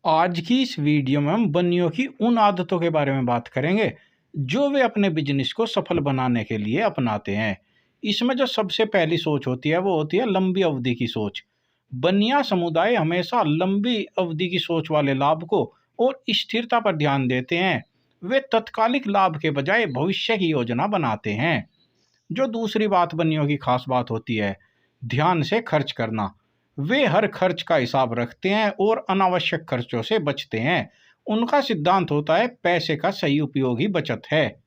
आज की इस वीडियो में हम बनियों की उन आदतों के बारे में बात करेंगे जो वे अपने बिजनेस को सफल बनाने के लिए अपनाते हैं। इसमें जो सबसे पहली सोच होती है वो होती है लंबी अवधि की सोच। बनिया समुदाय हमेशा लंबी अवधि की सोच वाले लाभ को और स्थिरता पर ध्यान देते हैं। वे तत्कालिक लाभ के बजाय भविष्य की योजना बनाते हैं। जो दूसरी बात बनियों की खास बात होती है, ध्यान से खर्च करना। वे हर खर्च का हिसाब रखते हैं और अनावश्यक खर्चों से बचते हैं। उनका सिद्धांत होता है पैसे का सही उपयोग ही बचत है।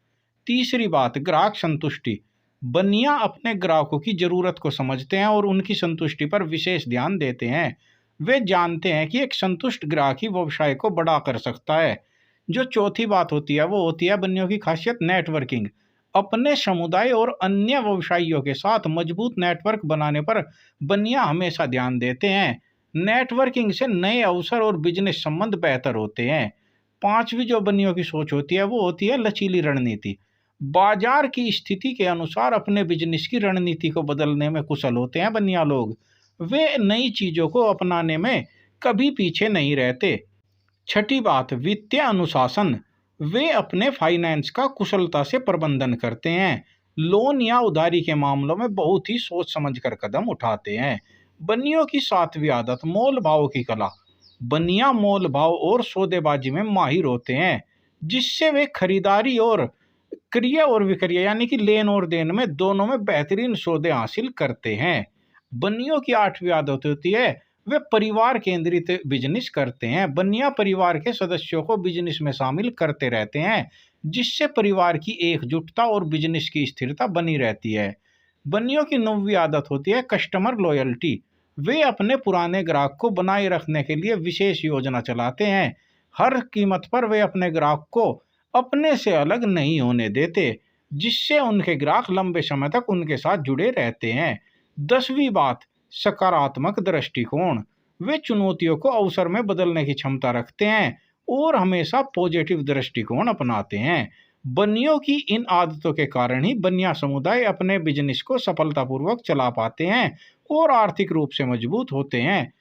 तीसरी बात, ग्राहक संतुष्टि। बनिया अपने ग्राहकों की जरूरत को समझते हैं और उनकी संतुष्टि पर विशेष ध्यान देते हैं। वे जानते हैं कि एक संतुष्ट ग्राहक ही व्यवसाय को बड़ा कर सकता है। जो चौथी बात होती है वो होती है बनियों की खासियत नेटवर्किंग। अपने समुदाय और अन्य व्यवसायियों के साथ मजबूत नेटवर्क बनाने पर बनिया हमेशा ध्यान देते हैं। नेटवर्किंग से नए अवसर और बिजनेस संबंध बेहतर होते हैं। पांचवी जो बनियों की सोच होती है वो होती है लचीली रणनीति। बाजार की स्थिति के अनुसार अपने बिजनेस की रणनीति को बदलने में कुशल होते हैं बनिया लोग। वे नई चीजों को अपनाने में कभी पीछे नहीं रहते। छठी बात, वित्तीय अनुशासन। वे अपने फाइनेंस का कुशलता से प्रबंधन करते हैं। लोन या उधारी के मामलों में बहुत ही सोच समझकर कदम उठाते हैं। बनियों की सातवीं आदत, मोल भाव की कला। बनिया मोल भाव और सौदेबाजी में माहिर होते हैं, जिससे वे खरीदारी और क्रय और विक्रय यानी कि लेन और देन में दोनों में बेहतरीन सौदे हासिल करते हैं। बनियों की आठवीं आदत होती है वे परिवार केंद्रित बिजनेस करते हैं। बनिया परिवार के सदस्यों को बिजनेस में शामिल करते रहते हैं, जिससे परिवार की एकजुटता और बिजनेस की स्थिरता बनी रहती है। बनियों की नौवीं आदत होती है कस्टमर लॉयल्टी। वे अपने पुराने ग्राहक को बनाए रखने के लिए विशेष योजना चलाते हैं। हर कीमत पर वे अपने ग्राहक को अपने से अलग नहीं होने देते, जिससे उनके ग्राहक लंबे समय तक उनके साथ जुड़े रहते हैं। दसवीं बात, सकारात्मक दृष्टिकोण। वे चुनौतियों को अवसर में बदलने की क्षमता रखते हैं और हमेशा पॉजिटिव दृष्टिकोण अपनाते हैं। बनियों की इन आदतों के कारण ही बनिया समुदाय अपने बिजनेस को सफलतापूर्वक चला पाते हैं और आर्थिक रूप से मजबूत होते हैं।